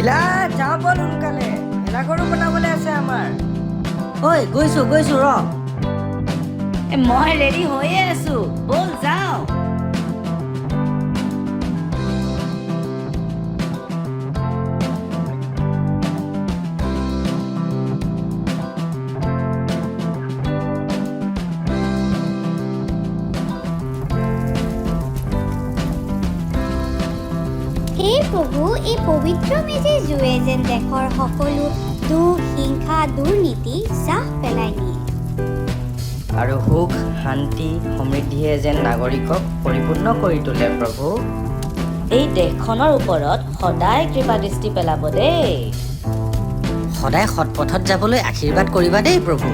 নীলা যাওঁ বল সোনকালে ভেলাঘৰো বনাবলৈ আছে আমাৰ ঐ গৈছো ৰ মই ৰেডি হৈয়ে আছো বল যাওঁ হে প্ৰভু এই পবিত্ৰ মেজি জুয়ে যেন দেশৰ সকলো দুখ হিংসা দুৰ্নীতি জাহ পেলাই নিয়ে আৰু সুখ শান্তি সমৃদ্ধিয়ে যেন নাগৰিকক পৰিপূৰ্ণ কৰি তোলে প্ৰভু এই দেশখনৰ ওপৰত সদায় কৃপা দৃষ্টি পেলাব দেই সদায় সৎ পথত যাবলৈ আশীৰ্বাদ কৰিবা দেই প্ৰভু